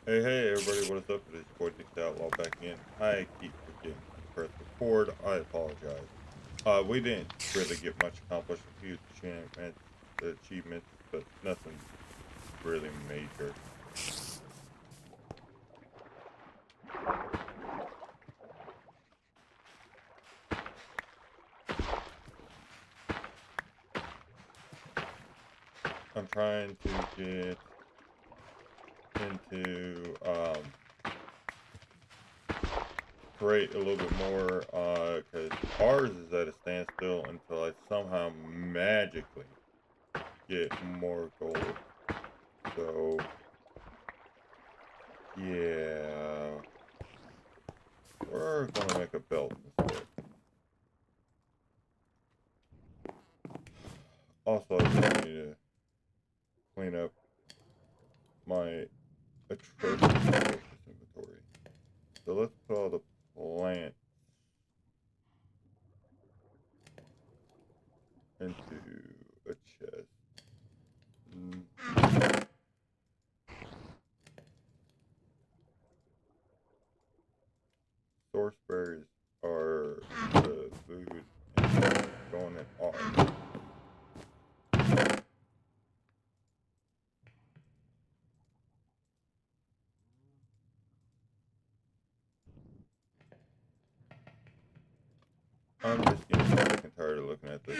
Hey, everybody, what is up? It is your boy Dick the Outlaw back again. I keep forgetting to press record. I apologize. We didn't really get much accomplished. A few achievements, but nothing really major. I'm trying to get into, create a little bit more, because ours is at a standstill until I somehow magically get more gold. So, yeah, we're gonna make a belt instead. Also, I really need to clean up my atrocious inventory. So let's put all the plants into a chest. Source berries are the food and going in R. I'm just getting sick and tired of looking at this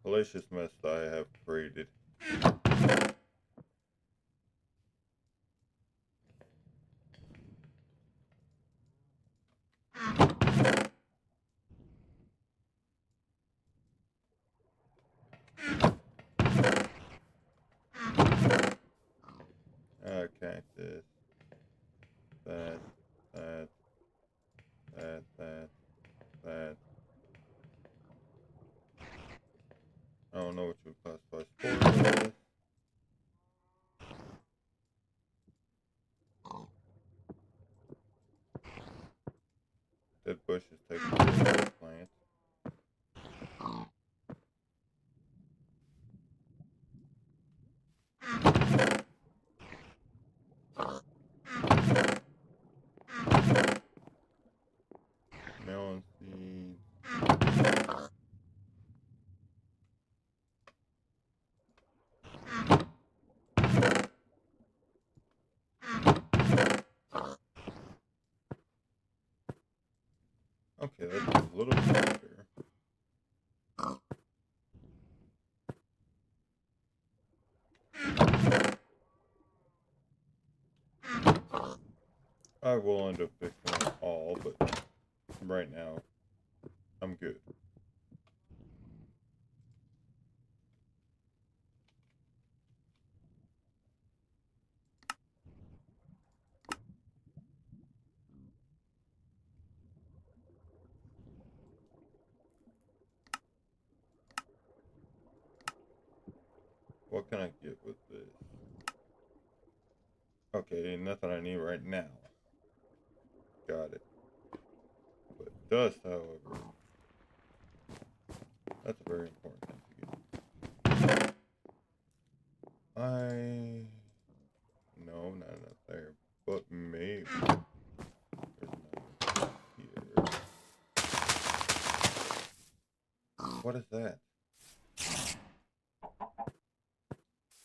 hellacious mess that I have created. Cactus. That. That. That. I don't know what you classify spores as. Dead bushes take the plants. Melon seeds. Okay, that's a little bit better. I will end up fixing them all, but right now, I'm good. What can I get with this? Okay, nothing I need right now. Got it. But dust, however, that's a very important thing to get. No, not enough there. But maybe there's none here. What is that?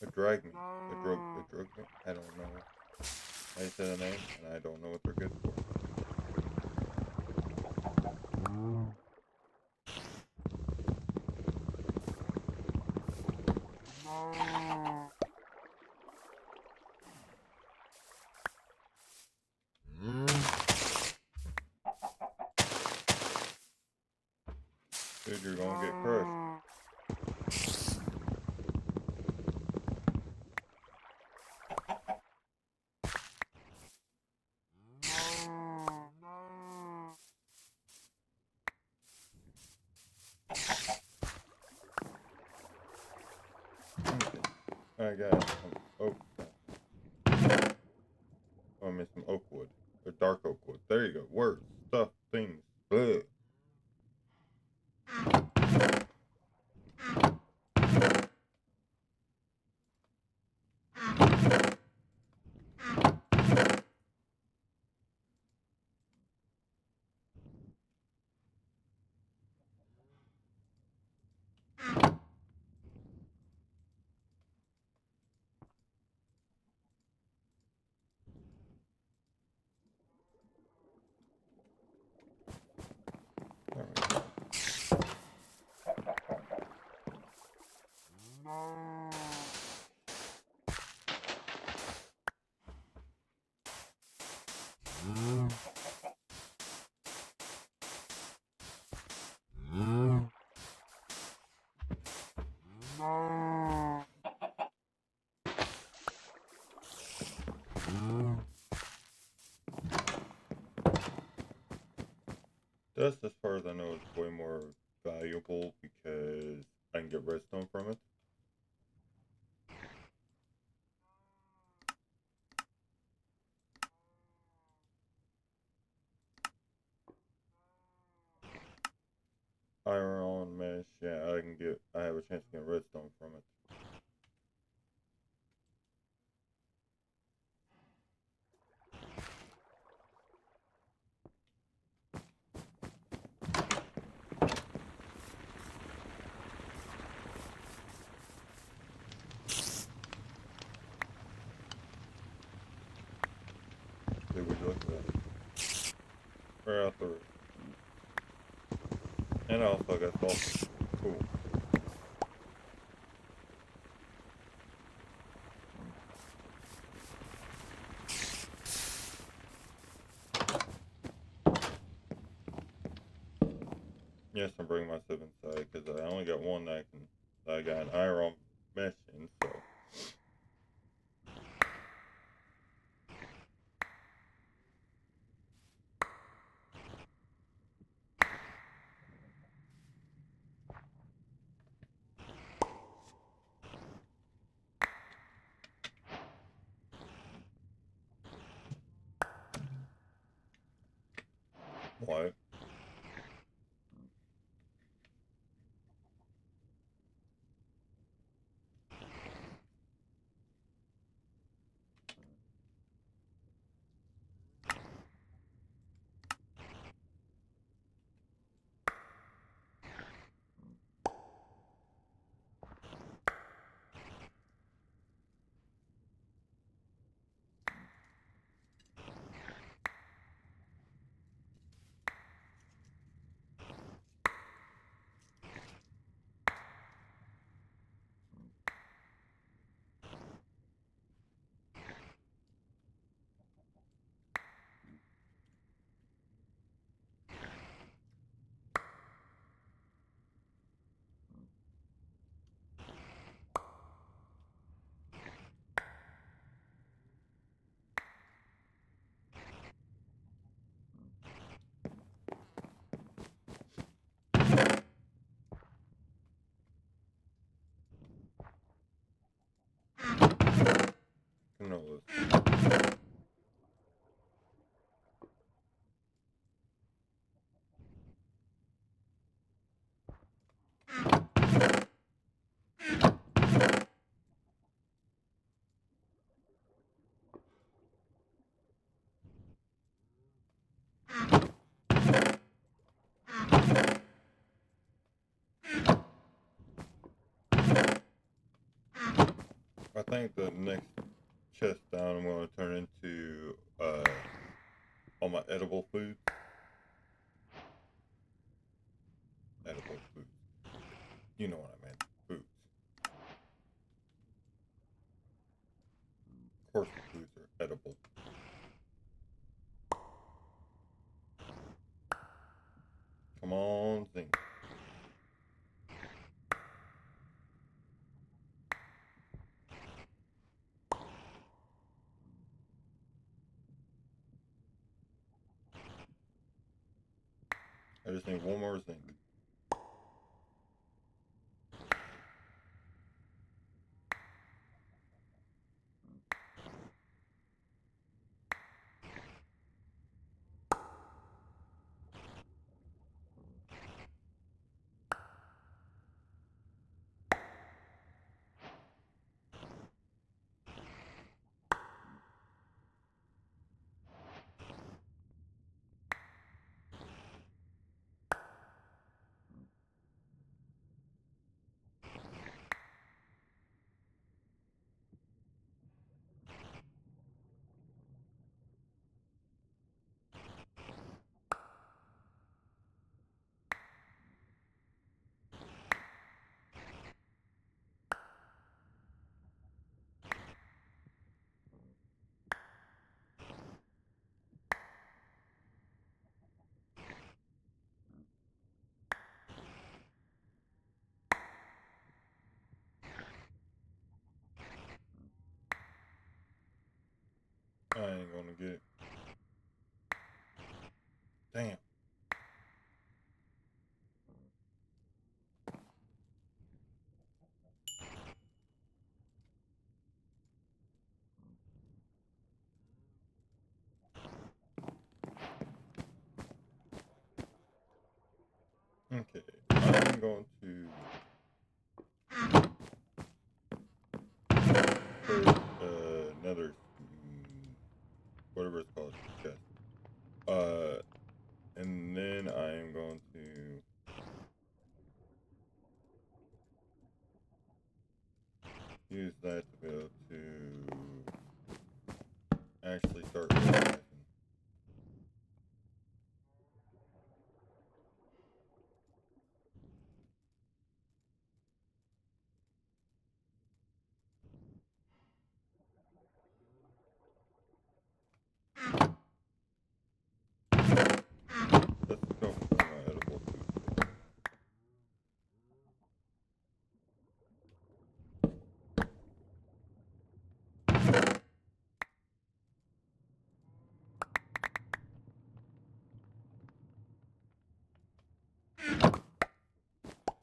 A drag me. A drug me? I don't know. I said a name, and I don't know what they're good for. Dude, you're gonna get crushed. Okay. I got some oak. Oh, I missed some oak wood. Or dark oak wood. There you go. Words, stuff, things. Ugh. This, as far as I know, is way more valuable because I can get redstone from it. Iron mesh, yeah, I have a chance to get redstone from it. See, would you look at that? Right out the roof. And I also got salt. Cool. Yes, I'm bringing my stuff inside because I only got one that I got an iron mesh in, so. What? Canolas. I think the next chest down I'm going to turn into all my edible foods. Edible foods. You know what I meant. Foods. Of course, the foods are edible. Come on, zinc. I just need one more zinc. I ain't gonna get it. Damn. Okay, I'm going to put another whatever it's called chest. And then I am going to use that to be able to actually start realizing. Let's go for my edible food.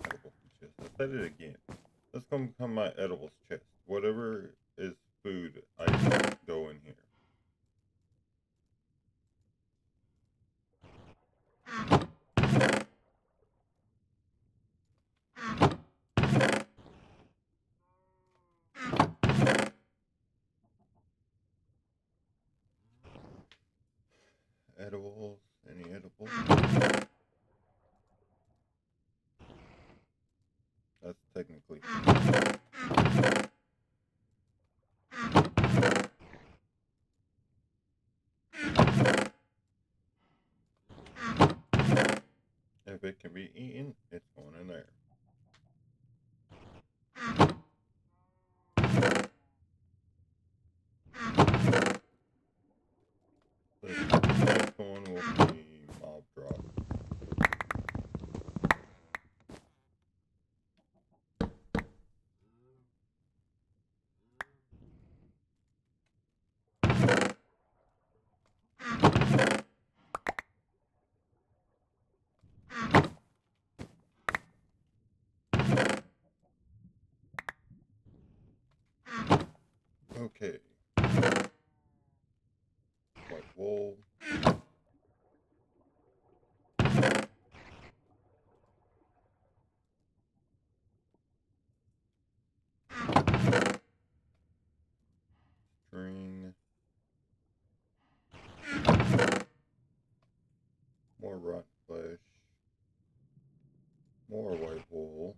Edible food chest. I said it again. Let's come become my edibles chest. Whatever is food, I go in here. Edibles, any edibles? That's technically. If it can be eaten, it's going in there. The next one will be mob drop. Okay. White wool. String. More rotten flesh. More white wool.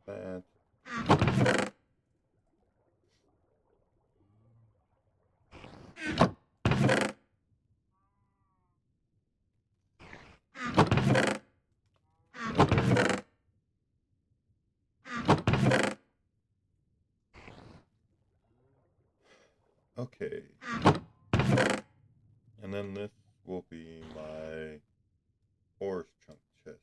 That. Okay. And then this will be my horse chunk chest.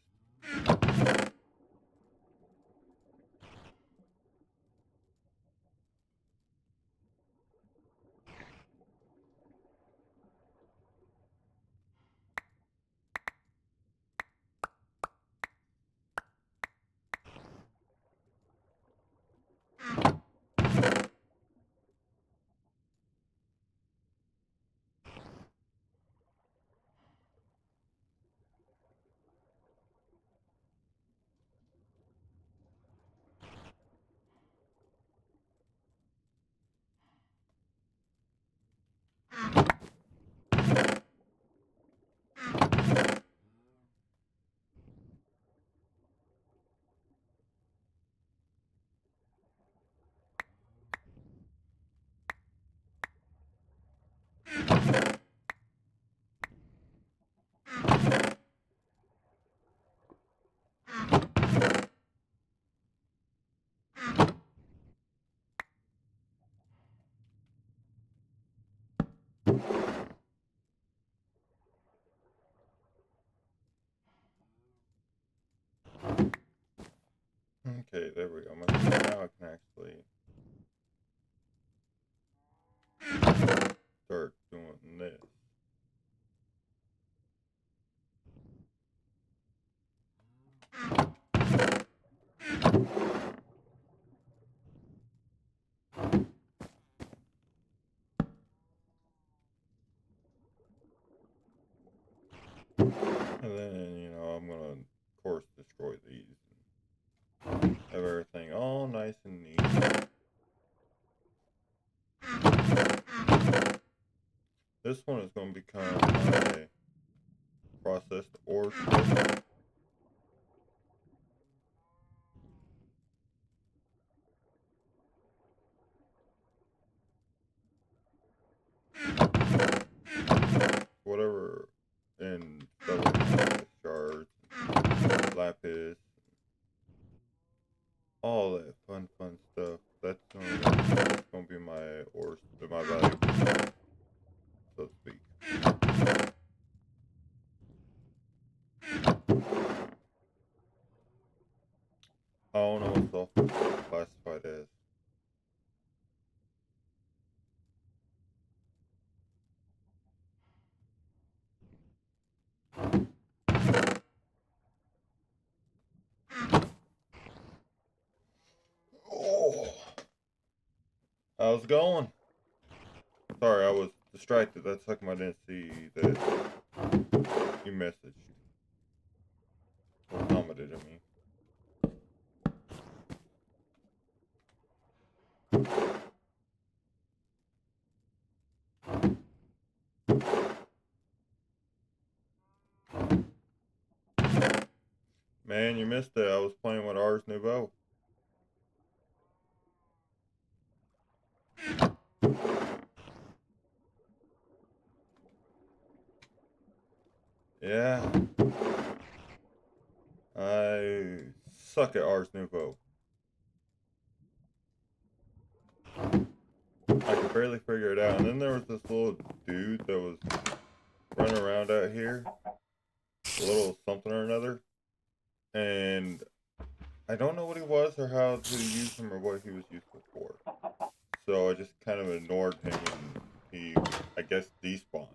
Okay, there we go. Now I can And then, you know, I'm gonna, of course, destroy these. And have everything all nice and neat. This one is gonna become my processed ore chest. Whatever in double shards, lapis, all that fun stuff. That's gonna be my ore, my valuable, so to speak. I don't know what's all classified as. Oh, how's it going? Sorry, I was distracted. That's how come I didn't see that you messaged or commented on me. Man, you missed it. I was playing with Ars Nouveau. Yeah, I suck at Ars Nouveau. I could barely figure it out. And then there was this little dude that was running around out here, a little something or another, and I don't know what he was or how to use him or what he was useful for. So I just kind of ignored him and he, I guess, despawned.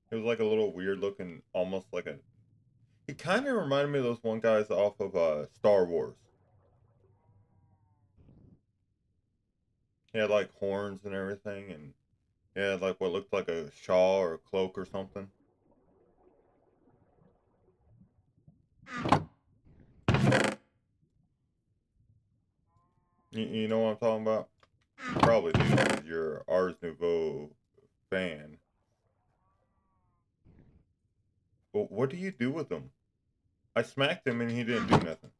He was like a little weird looking, almost like a. He kind of reminded me of those one guys off of Star Wars. He had like horns and everything, and he had like what looked like a shawl or a cloak or something. You know what I'm talking about? Probably do because you're Ars Nouveau fan. But what do you do with him? I smacked him and he didn't do nothing.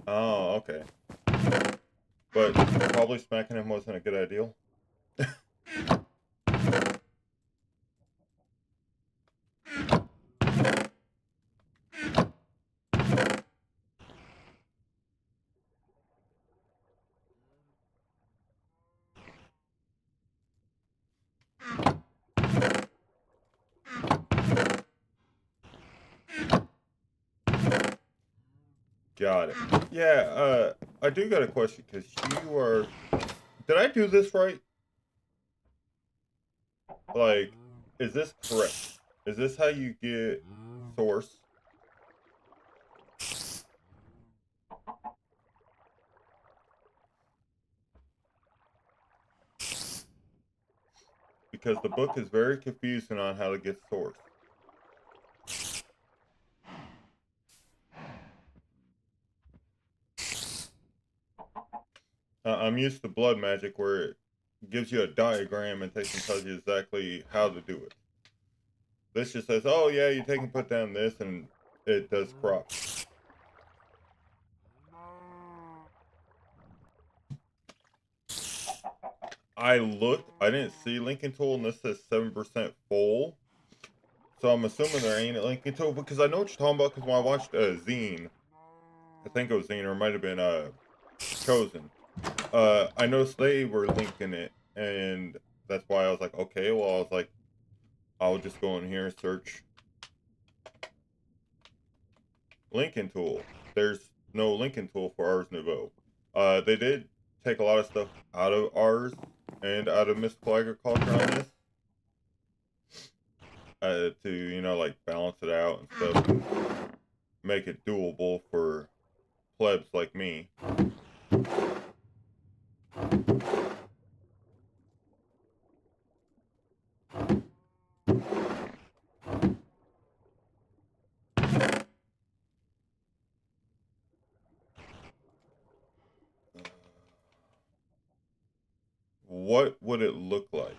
Oh, okay. But probably smacking him wasn't a good idea. Got it. Yeah, I do got a question because you are. Did I do this right? Like, is this correct? Is this how you get source? Because the book is very confusing on how to get source. I'm used to blood magic where it gives you a diagram and takes and tells you exactly how to do it. This just says, oh yeah, you take and put down this and it does crops. I looked, I didn't see Lincoln Tool and this says 7% full. So I'm assuming there ain't a Lincoln Tool because I know what you're talking about because when I watched Zine, I think it was Zine or it might have been Chosen. I noticed they were linking it and that's why I was like, okay, well I was like, I'll just go in here and search Lincoln Tool. There's no linking tool for Ars Nouveau. They did take a lot of stuff out of Ars and out of mystical agriculture on this, to, you know, like balance it out and stuff, and make it doable for plebs like me. What would it look like?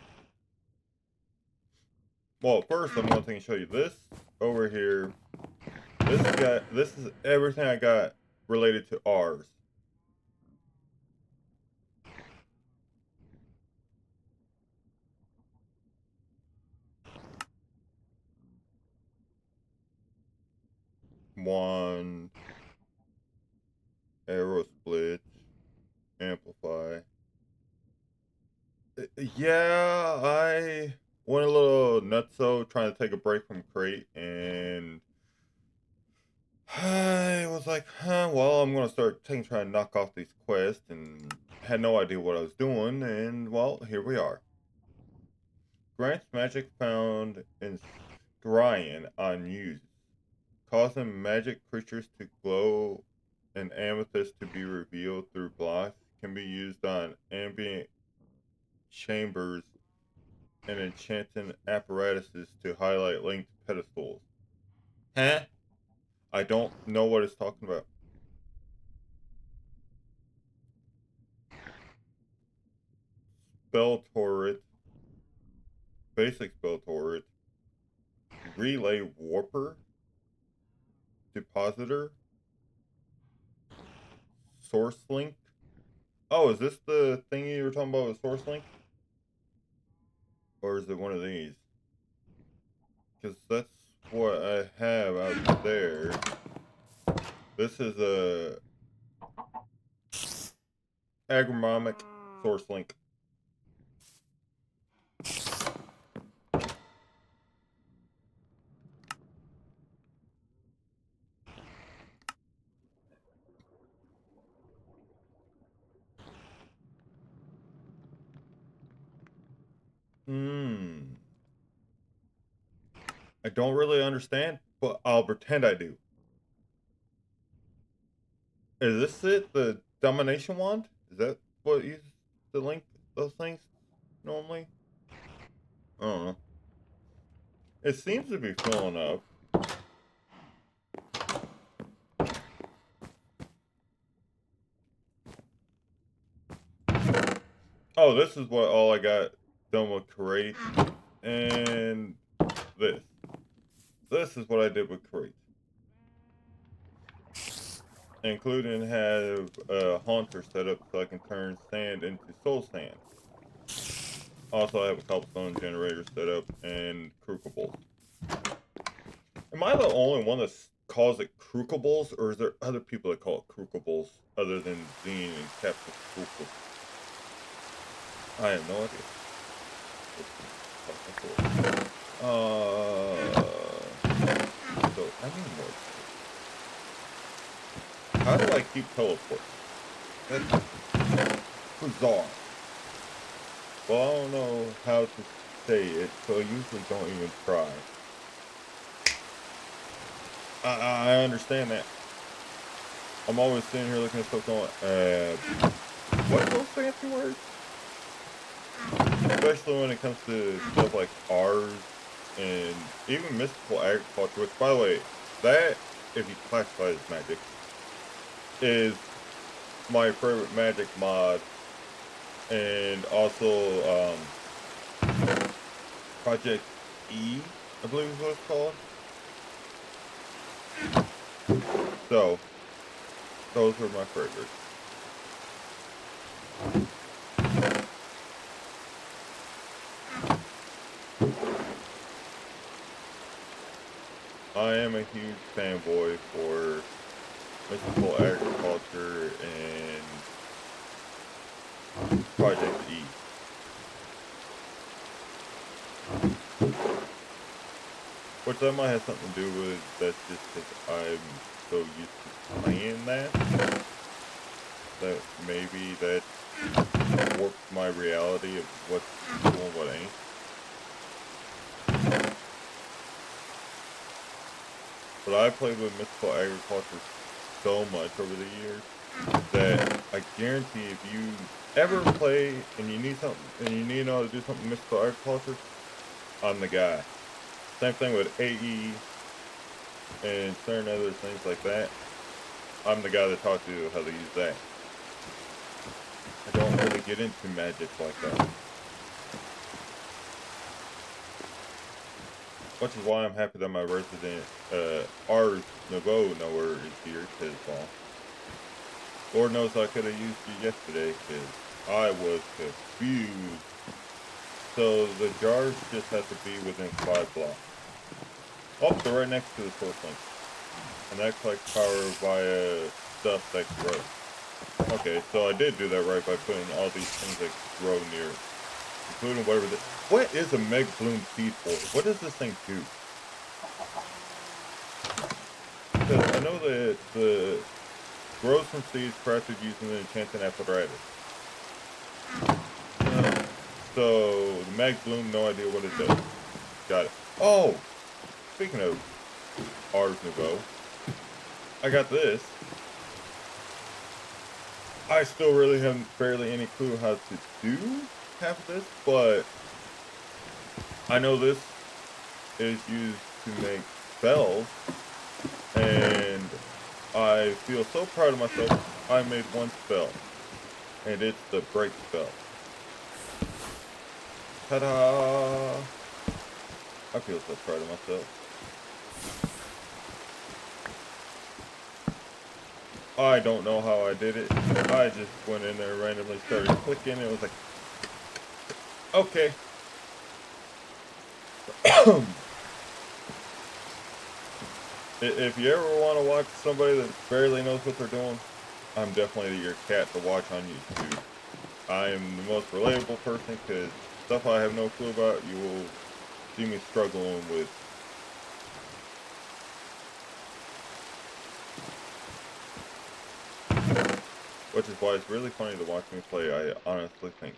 Well, first I'm going to show you this over here. This is everything I got related to Ars. One arrow split, amplify. Yeah, I went a little nutso trying to take a break from Crate, and I was like, huh, well, I'm gonna start trying to knock off these quests, and had no idea what I was doing, and well, here we are. Grants magic found in Scryan unused, causing magic creatures to glow and amethyst to be revealed through blocks, can be used on ambient chambers and enchanting apparatuses to highlight linked pedestals. Huh? I don't know what it's talking about. Spell turret, basic spell turret, relay warper, depositor, source link. Oh, is this the thing you were talking about with source link? Or is it one of these? Because that's what I have out there. This is a agronomic source link. I don't really understand, but I'll pretend I do. Is this it? The domination wand? Is that what uses to link those things normally? I don't know. It seems to be filling up. Oh, this is what all I got done with Crate. And this. This is what I did with Crate. Including have a haunter set up so I can turn sand into soul sand. Also, I have a cobblestone generator set up and crucibles. Am I the only one that calls it crucibles, or is there other people that call it crucibles other than Zine and Captain Crucible? I have no idea. So I need more. How do I keep teleporting? That's bizarre. Well, I don't know how to say it, so I usually don't even try. I understand that. I'm always sitting here looking at stuff going, what's those fancy words? Especially when it comes to stuff like Ars and even mystical agriculture, which, by the way, that, if you classify as magic, is my favorite magic mod. And also, Project E, I believe is what it's called. So, those are my favorites. I am a huge fanboy for mystical agriculture and Project E. Which that might have something to do with that's just because I'm so used to playing that maybe that warps my reality of what's cool and what ain't. But I played with Mythical Agriculture so much over the years that I guarantee if you ever play and you need something and you need to know how to do something Mythical Agriculture, I'm the guy. Same thing with AE and certain other things like that. I'm the guy to talk to how to use that. I don't really get into magic like that. Which is why I'm happy that my resident Ars Nouveau knower is here, because, well, Lord knows I could have used you yesterday, because I was confused. So the jars just have to be within 5 blocks. Oh, they're right next to the source link. And that collects power via stuff that grows. Okay, so I did do that right by putting all these things that grow near it. Including whatever the... What is a Meg Bloom seed for? What does this thing do? Because I know that the grows from seeds crafted using the enchanting apparatus. So the Meg Bloom, no idea what it does. Got it. Oh! Speaking of Ars Nouveau, I got this. I still really have barely any clue how to do half of this, but I know this is used to make spells, and I feel so proud of myself. I made one spell, and it's the break spell. Ta-da! I feel so proud of myself. I don't know how I did it. I just went in there and randomly started clicking, and it was like, okay. If you ever want to watch somebody that barely knows what they're doing, I'm definitely your cat to watch on YouTube. I am the most relatable person because stuff I have no clue about, you will see me struggling with. Which is why it's really funny to watch me play, I honestly think.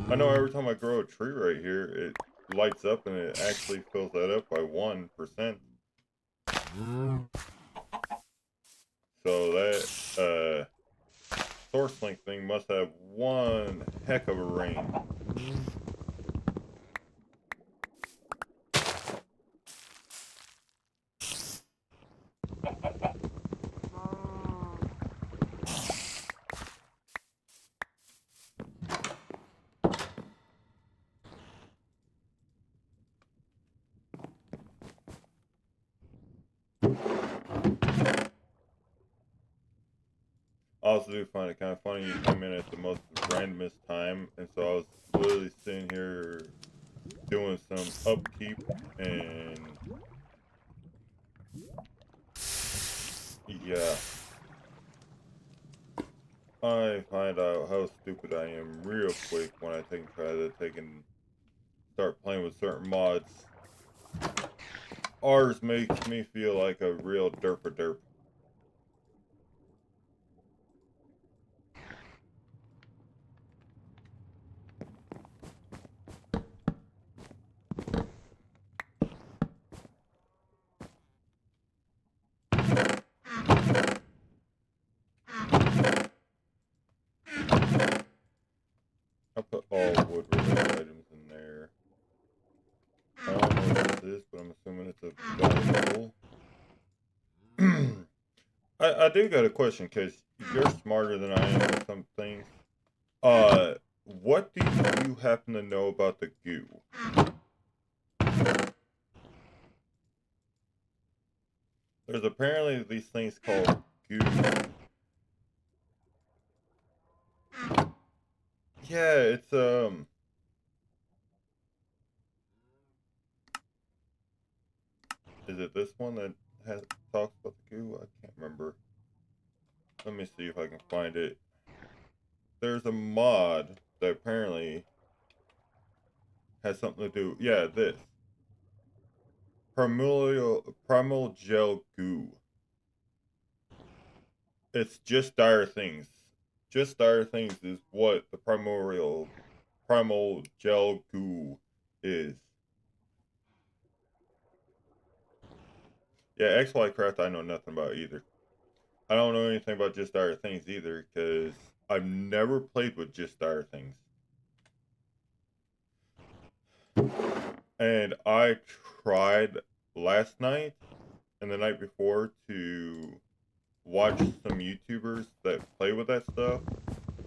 I know every time I grow a tree right here, it lights up and it actually fills that up by 1%. So that source link thing must have one heck of a range. I also do find it kind of funny you come in at the most randomest time, and so I was literally sitting here doing some upkeep, and yeah, I find out how stupid I am real quick when I try to start playing with certain mods. Ours makes me feel like a real derp. I put all wood related items in there. I don't know what this is, but I'm assuming it's a valuable. I do got a question because you're smarter than I am with some things. What do you happen to know about the goo? There's apparently these things called goo. Yeah, it's is it this one that talks about the goo? I can't remember. Let me see if I can find it. There's a mod that apparently has something to do. Yeah, this. Primal Gel Goo. It's just Dire Things. Just Dire Things is what the Primal Gel Goo is. Yeah, XY Craft I know nothing about either. I don't know anything about Just Dire Things either, because I've never played with Just Dire Things. And I tried last night and the night before to watch some YouTubers that play with that stuff,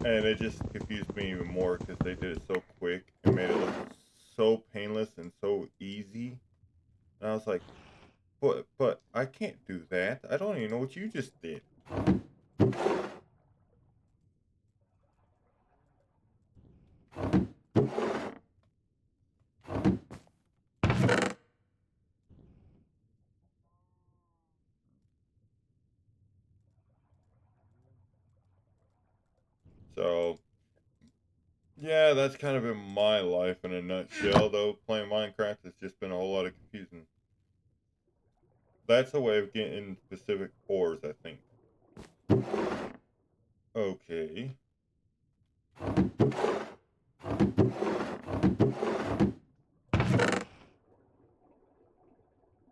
and it just confused me even more because they did it so quick and made it look so painless and so easy. And I was like, but I can't do that. I don't even know what you just did. So yeah, that's kind of been my life in a nutshell, though. Playing Minecraft has just been a whole lot of confusing. That's a way of getting specific ores, I think. Okay.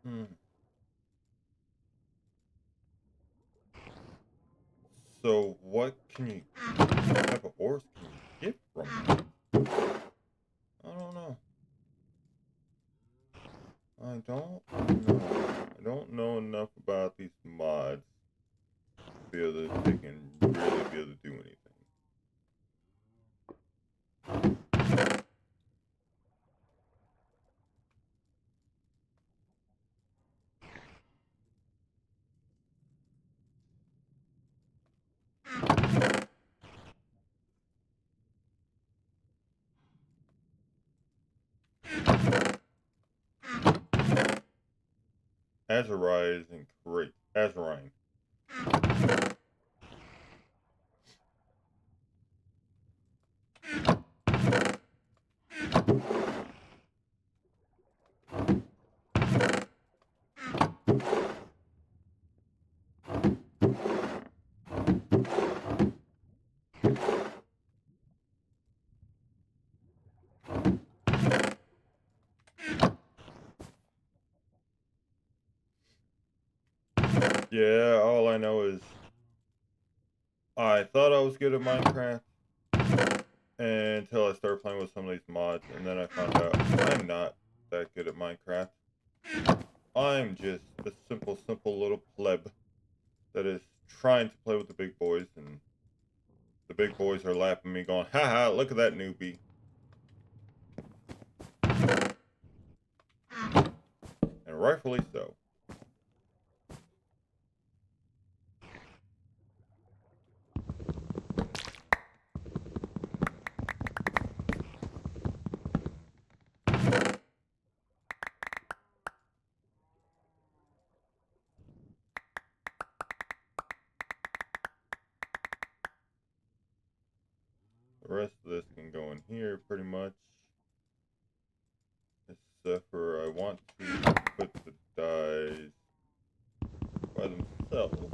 Hmm. So what type of ores can you get from them? I don't know. I don't know. I don't know enough about these mods to be able to they can really be able to do anything. Azariah isn't great. Azarine. Yeah, all I know is I thought I was good at Minecraft until I started playing with some of these mods, and then I found out I'm not that good at Minecraft. I'm just a simple little pleb that is trying to play with the big boys, and the big boys are laughing at me going, haha, look at that newbie. And rightfully so. The rest of this can go in here pretty much. Except for I want to put the dyes by themselves.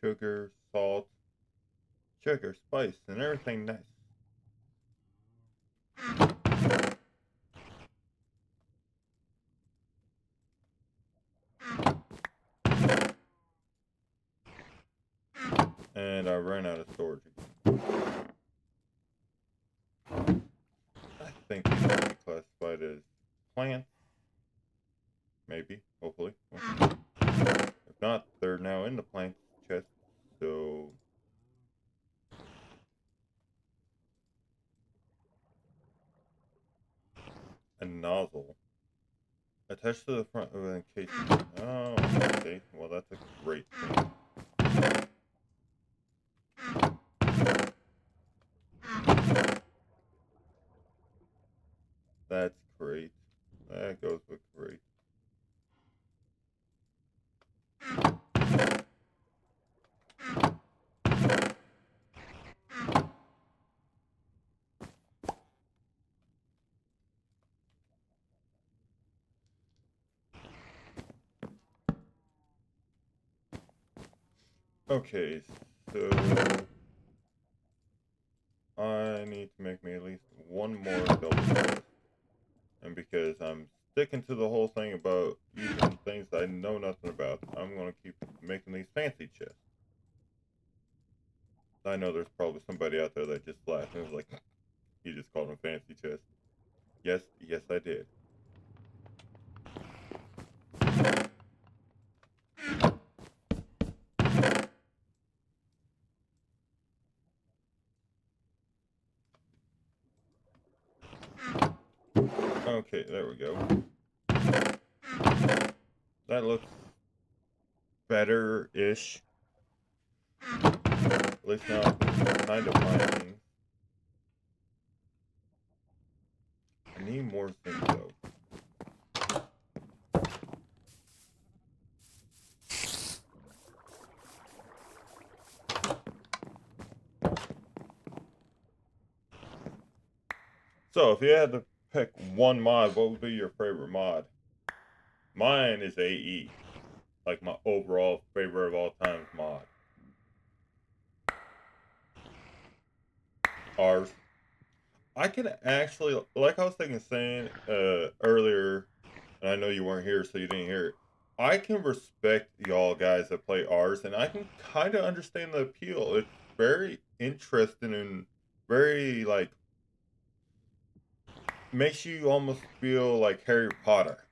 Sugar, salt, sugar, spice, and everything nice. And I ran out of storage again. I think these can be classified as plants. Maybe, hopefully. If not, they're now in the plant chest, so Attached to the front of an case. Oh, okay. Well, that's a great thing. That's great. That goes with great. Okay, so I need to make me at least one more double chest. And because I'm sticking to the whole thing about using things I know nothing about, I'm going to keep making these fancy chests. I know there's probably somebody out there that just laughed and was like, you just called them fancy chests. Yes, yes I did. Okay, there we go. That looks better-ish. At least now I can kind of find things. I need more things though. So if you had to pick one mod, what would be your favorite mod? Mine is AE. Like my overall favorite of all time mod. Ours. I can actually, like I was saying earlier, and I know you weren't here, so you didn't hear it. I can respect y'all guys that play ours, and I can kind of understand the appeal. It's very interesting and very like makes you almost feel like Harry Potter,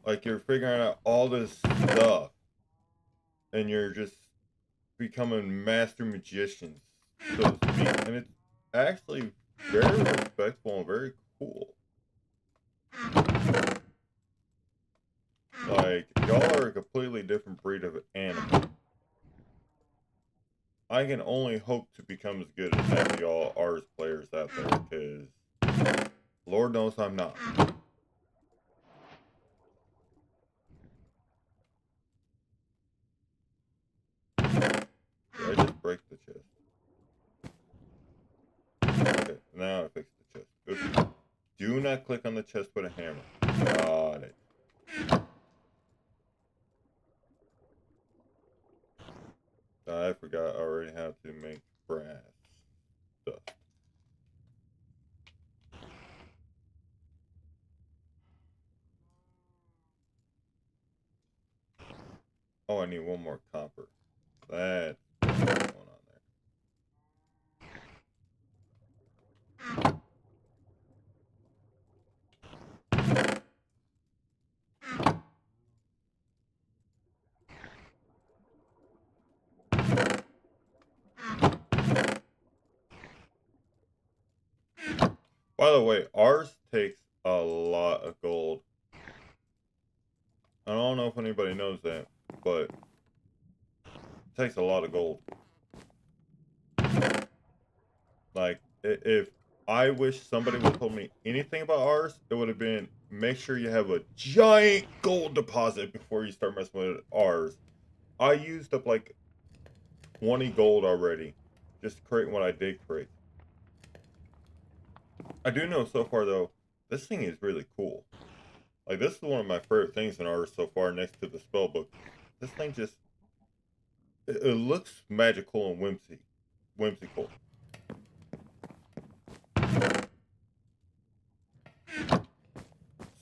like you're figuring out all this stuff, and you're just becoming master magicians, so to speak. And it's actually very respectful and very cool. Like, y'all are a completely different breed of animal. I can only hope to become as good as half of y'all ours players out there, because Lord knows I'm not. Did I just break the chest? Okay, now I fixed the chest. Oops. Do not click on the chest with a hammer. Got it. I forgot I already have to make brass stuff. Oh, I need one more copper. That's what's going on there. By the way, ours takes a lot of gold. I don't know if anybody knows that, but it takes a lot of gold. Like, if I wish somebody would have told me anything about ours, it would have been make sure you have a giant gold deposit before you start messing with ours. I used up like 20 gold already just creating what I did create. I do know so far though, this thing is really cool. Like, this is one of my favorite things in ours so far, next to the spell book. This thing just it looks magical and whimsical.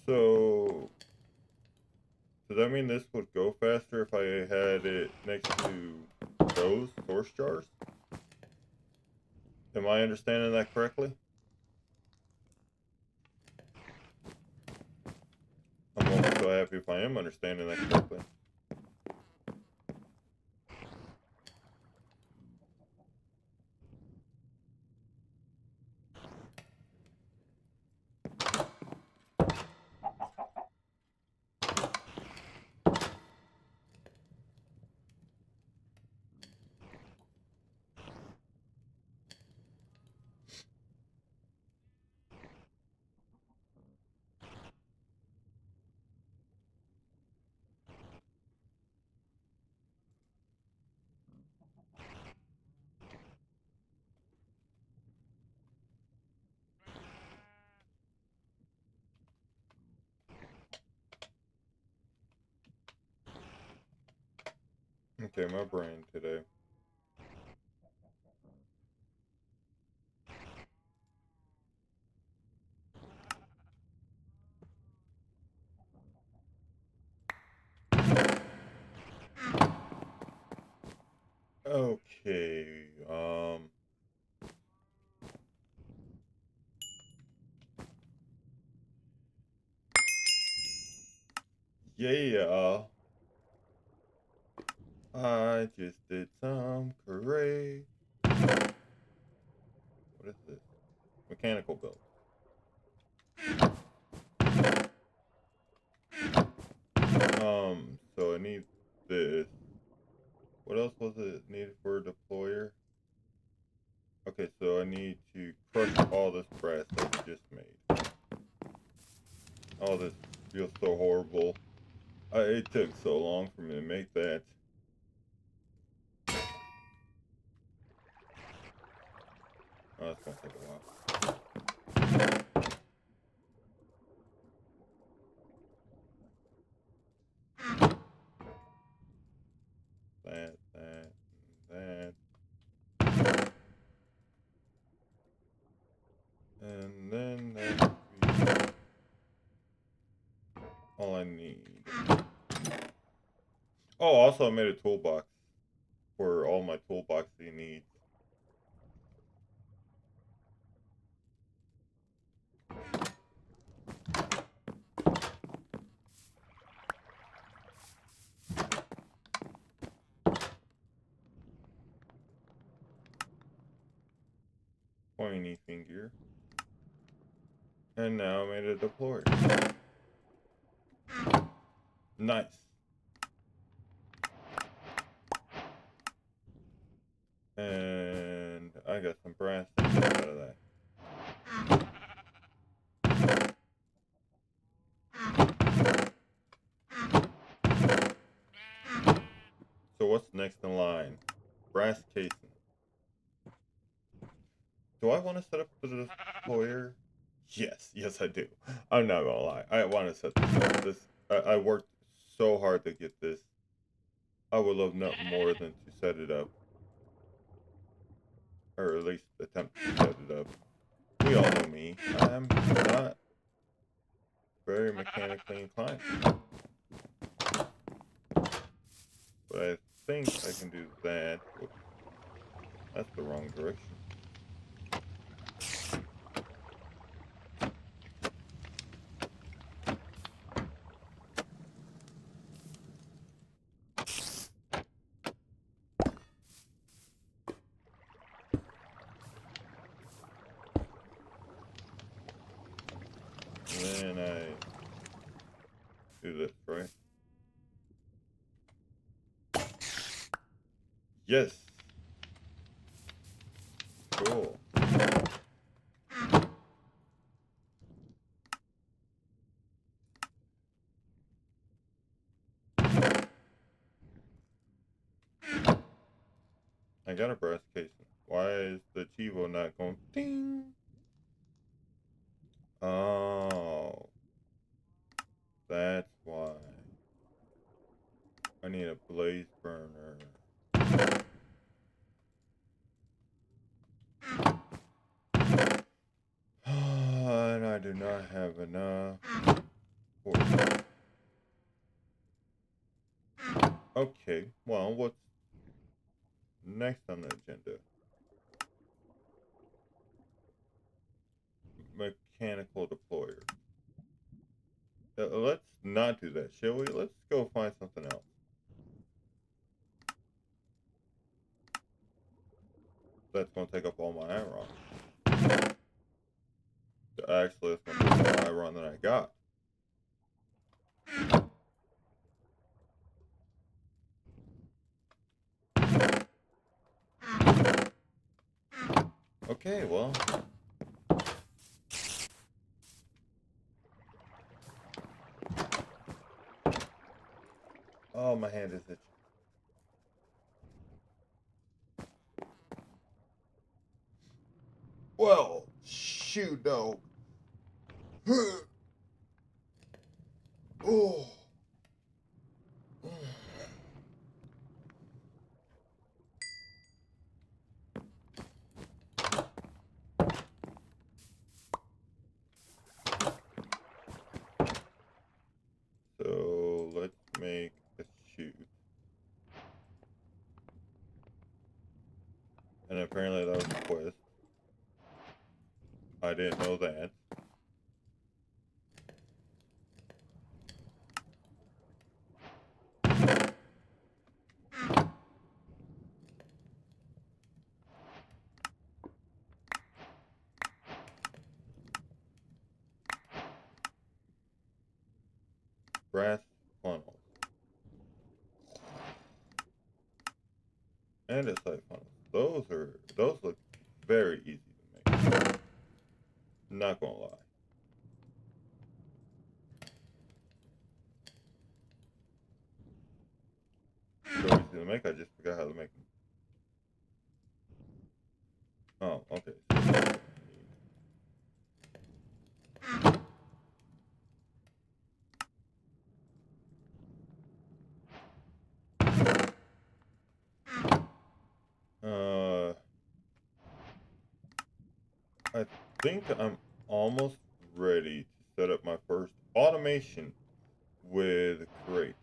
So does that mean this would go faster if I had it next to those source jars? Am I understanding that correctly? I'm only so happy if I am understanding that correctly. Okay, my brain today. Okay, yeah, I just did some correct. What is this? Mechanical build. So I need this. What else was it needed for a deployer? Okay, so I need to crush all this brass that we just made. All this feels so horrible. It took so long for me to make that. Oh, that's gonna take a while. That. And then that would be all I need. Oh, also I made a toolbox for all my toolboxy needs. Pointy finger. And now I made a deployer. Nice. And I got some brass out of that. So what's next in line? Brass casing. Do I want to set up the deployer? Yes, I do. I'm not gonna lie. I want to set this up. I worked so hard to get this. I would love nothing more than to set it up, or at least attempt to set it up. We all know me. I'm not very mechanically inclined, but I think I can do that. Whoops. That's the wrong direction. And then I do this, right? Yes. Cool. I got a brass casing. Why is the Chivo not going ding? Oh, that's why. I need a blaze burner. And I do not have enough. Okay, well, what's next on the agenda? Mechanical deployer. Let's not do that, shall we? Let's go find something else. That's going to take up all my iron. Actually, it's going to take more iron than I got. Okay, well. Oh, my hand is itching. Well, shoot, no. Oh. And apparently that was a quest. I didn't know that. Brass funnels. And it's like funnels. Those look very easy to make. Not gonna lie. So easy to make, I just forgot how to make them. Oh, okay. I think I'm almost ready to set up my first automation with crates.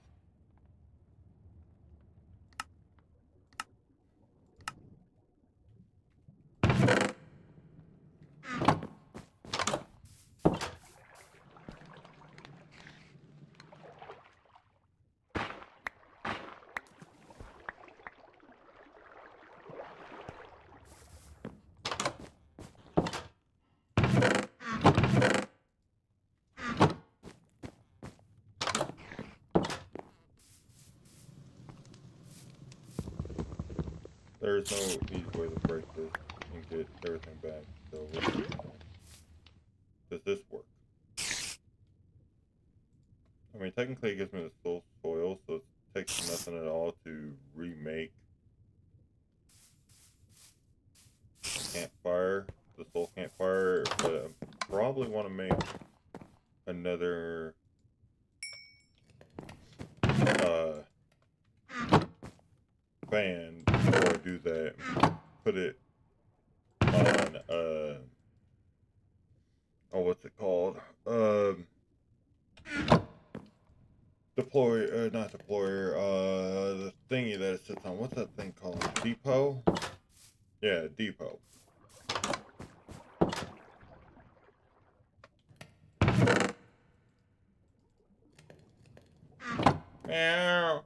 There's no easy way to break this and get everything back. So does this work? I mean, technically it gives me the soul soil, so it takes nothing at all to remake campfire, the soul campfire, but I probably want to make another fan before I do that. Put it on oh, what's it called? Deploy, not deployer, the thingy that it sits on. What's that thing called? Depot? Yeah, depot. Meow.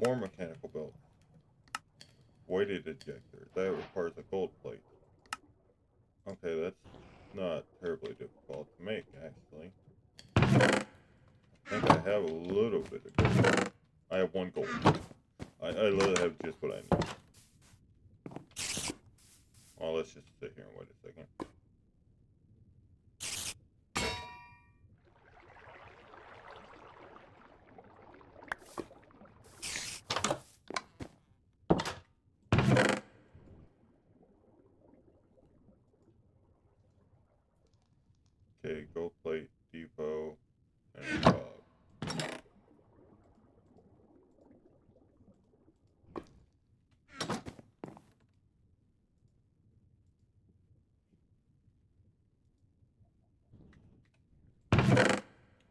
More mechanical belts. Weighted ejector. That requires a gold plate. Okay, that's not terribly difficult to make, actually. I think I have a little bit of gold. I have 1 gold. I literally have just what I need. Well, let's just sit here and wait a second. Okay, gold plate, depot, and job.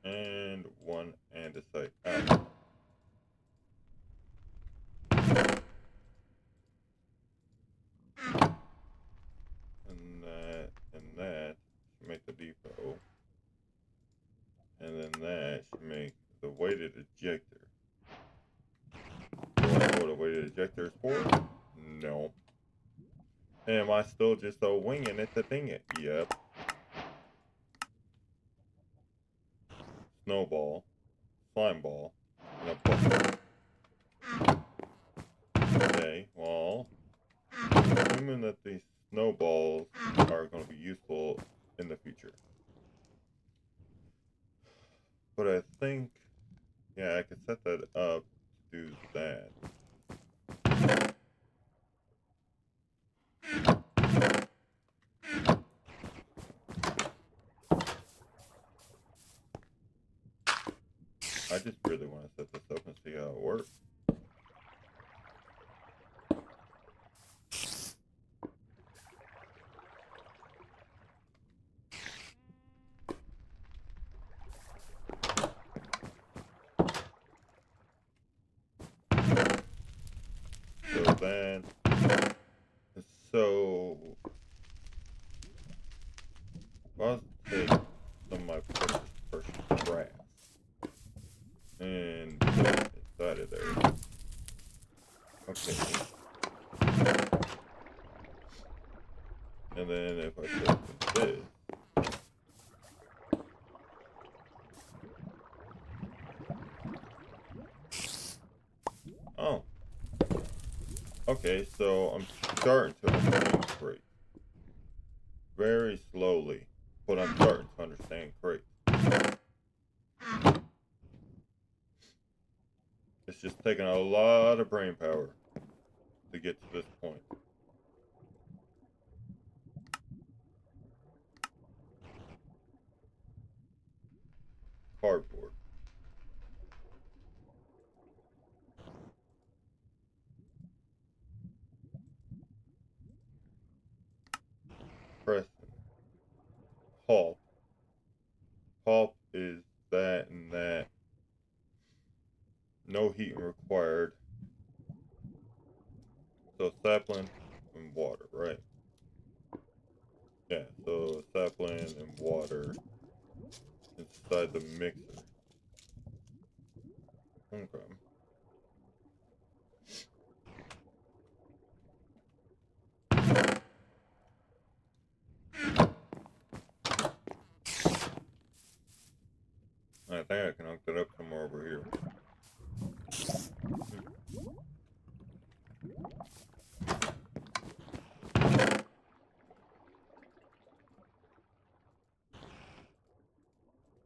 And 1 andesite out. And that should make the depot. And then that should make the weighted ejector. Do I know what a weighted ejector is for? No. Am I still just winging it to thing it? Yep. Snowball, slime ball, and a bucket. Okay, well, assuming that these snowballs are going to be useful in the future. But I think, yeah, I could set that up to do that. I just really want to set this up and see how it works. that. So, I'll take some of my precious grass and put it inside of there. Okay. And then if I take this, oh, okay, so I'm starting to understand crate. Very slowly, but I'm starting to understand crate. It's just taking a lot of brain power to get to this point. Cardboard. Preston. Pulp. Pulp is that and that. No heating required. So sapling and water, right? Yeah, so sapling and water inside the mixer. Okay. I think I can hook that up somewhere over here.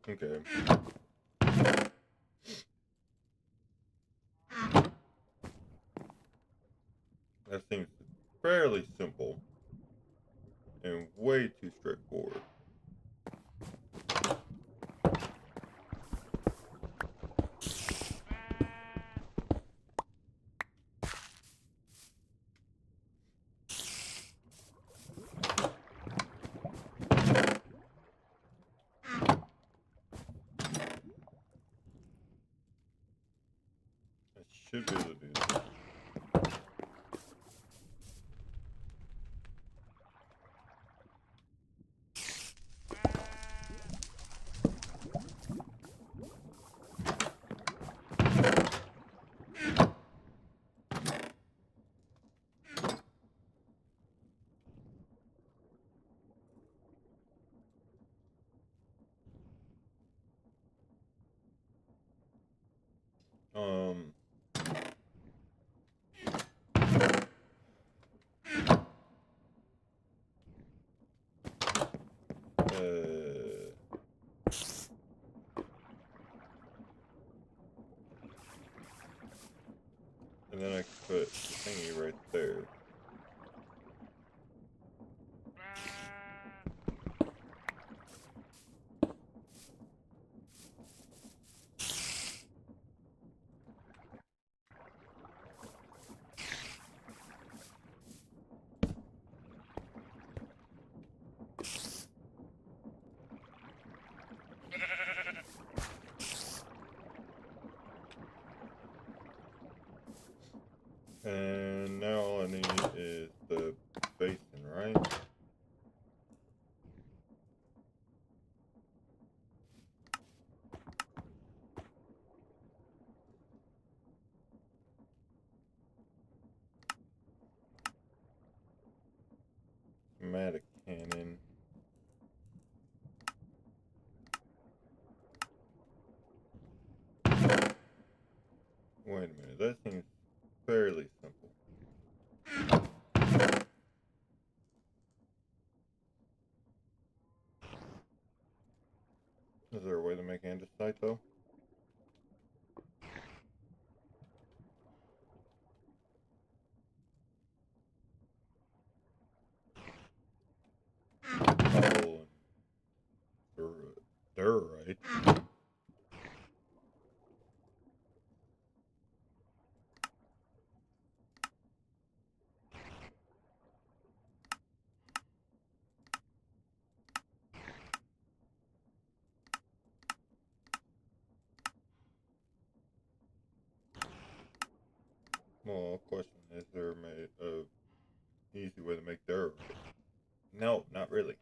Okay. That seems fairly simple and way too straightforward. I should be able to do that. Um, and then I can put the thingy right there. And now all I need is the basin, right? Automatic cannon. Wait a minute, that seems fairly simple. Is there a way to make andesite though? Cobble and diorite. Well, question Is there a easy way to make dirt? No, not really.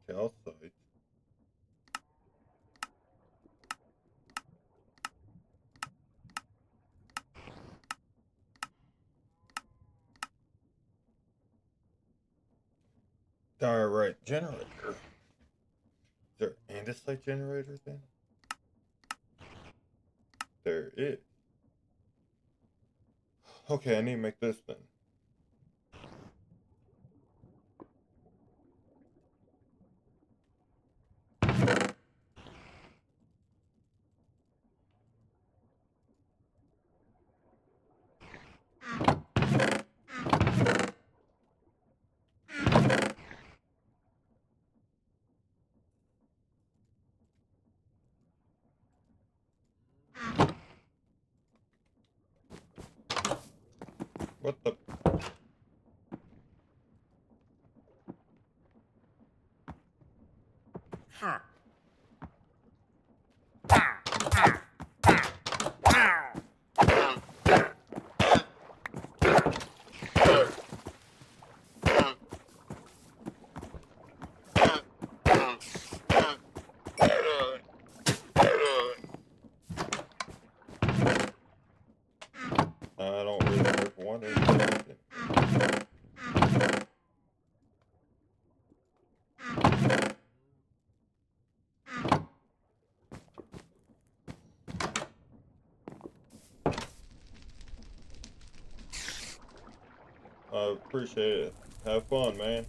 Calcite. Direct generator. Is there andesite generator then? There is. Okay, I need to make this then. What the? I don't really care for one anything. I appreciate it. Have fun, man.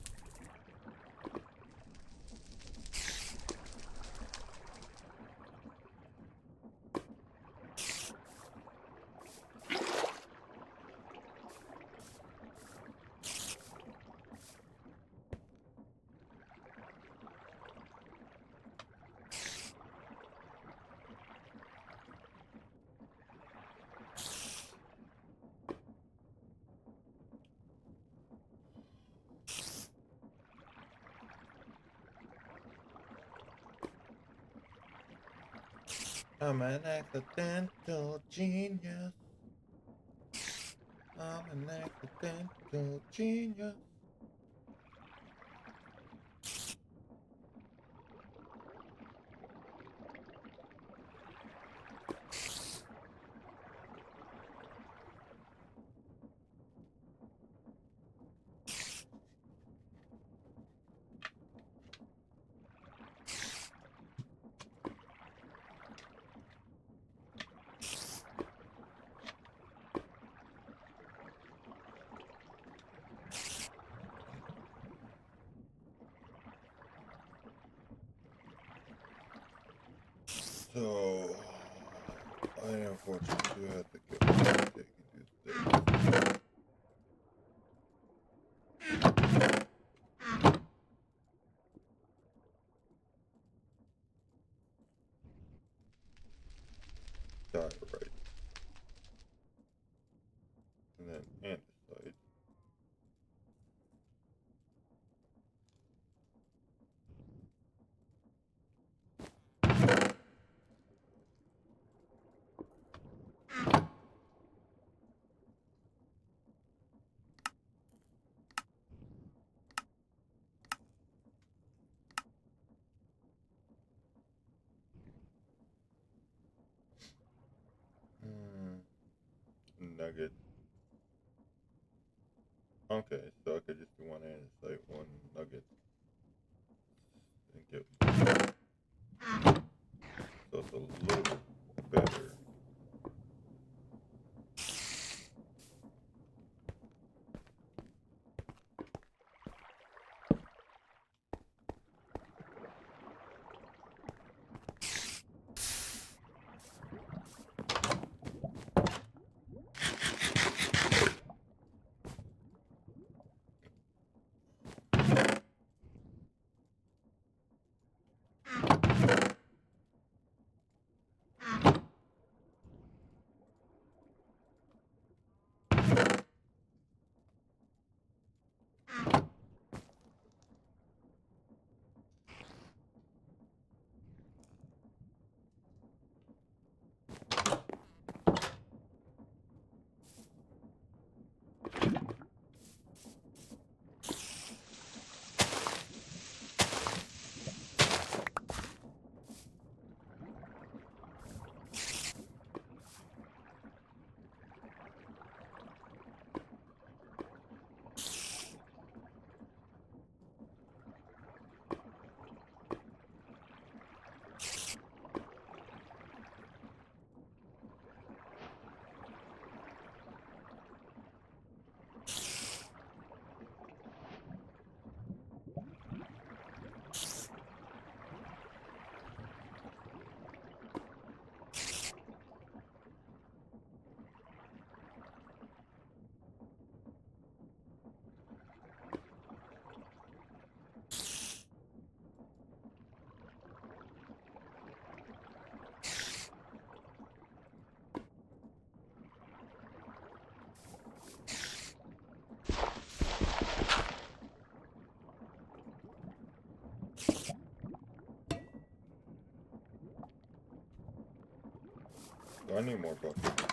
I'm an accidental genius. I'm an accidental genius. So, I unfortunately do have to get taken to the diorite. And then andesite. Nugget. Okay, so I could just do one andesite, one nugget, and get. So it's a little better. Do I need more buckets?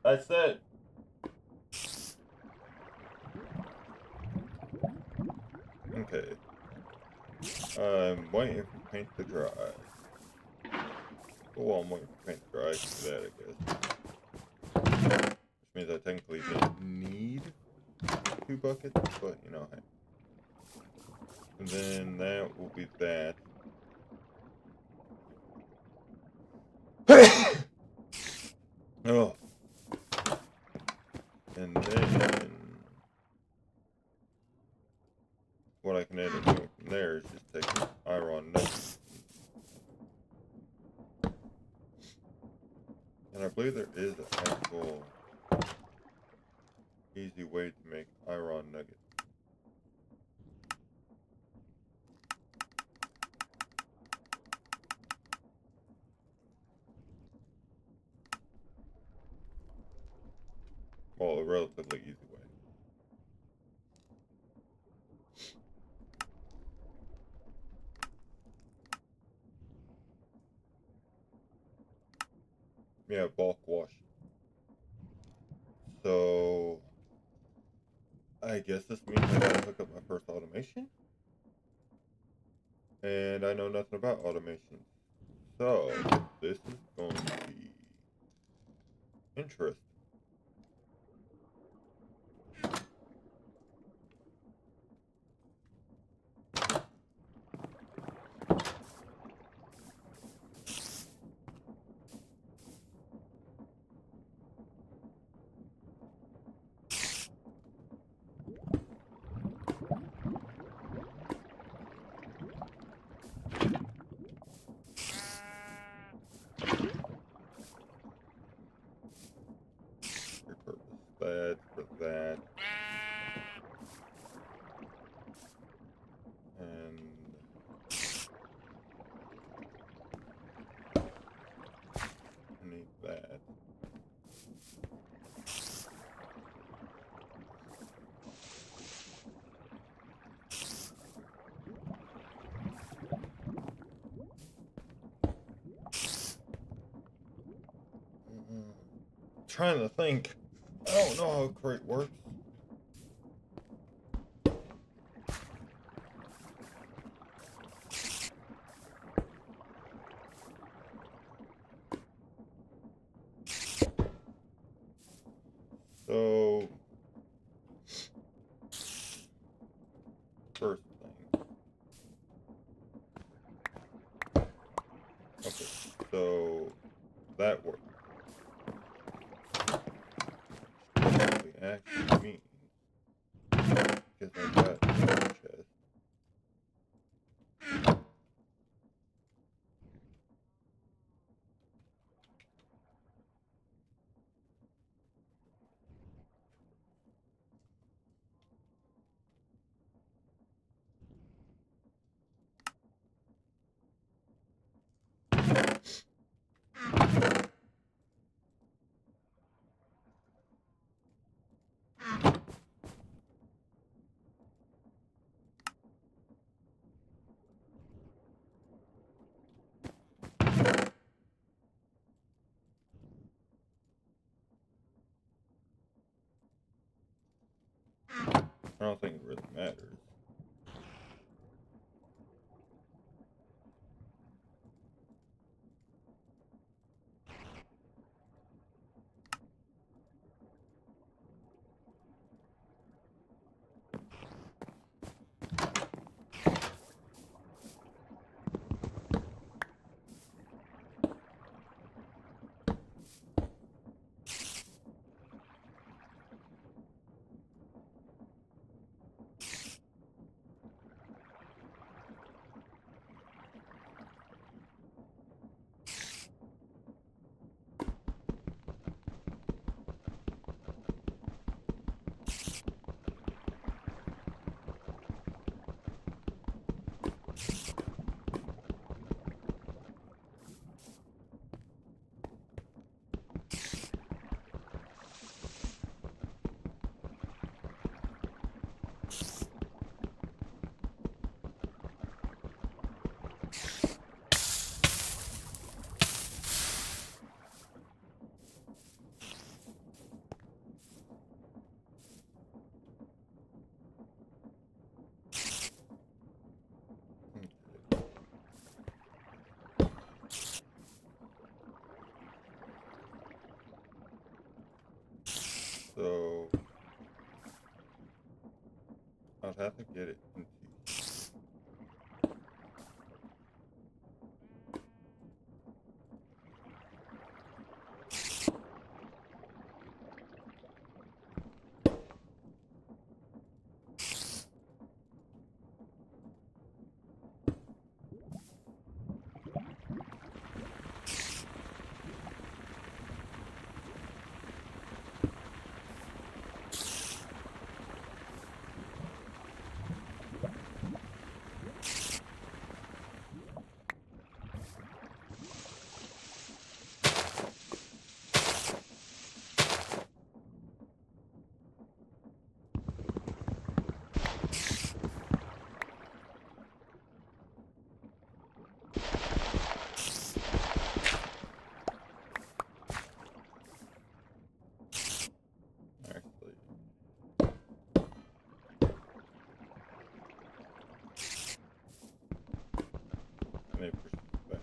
That's it. Okay. I'm waiting for paint to dry. Well, I'm waiting for paint to dry for that, I guess. Which means I technically didn't need 2 buckets, but you know, hey. And then that will be that. Oh. And then what I can end up doing from there is just take iron nuggets. And I believe there is an actual easy way to make iron nuggets. Well, a relatively easy way. Yeah, bulk wash. So I guess this means I gotta hook up my first automation. And I know nothing about automation. So this is going to be interesting. Repurpose that for that. And I need that. Trying to think. I don't know how crate works. So first thing. Okay, so that works. Actually means because I got a chest. I don't think it really matters. So I'd have to get it into. Actually, I need to push this back.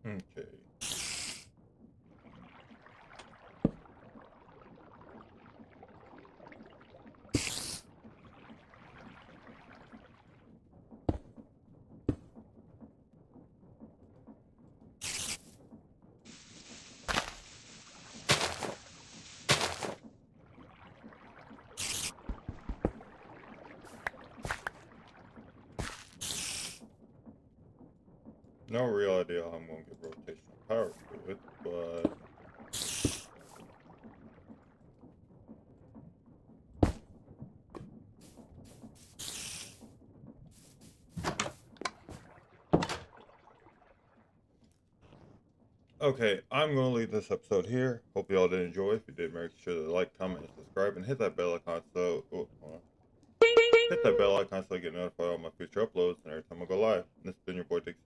Okay. No real idea how I'm gonna get rotational power to it, but okay, I'm gonna leave this episode here. Hope y'all did enjoy. If you did, make sure to like, comment, and subscribe, and hit that bell icon so hit that bell icon so I get notified of all my future uploads and every time I go live. And this has been your boy Dick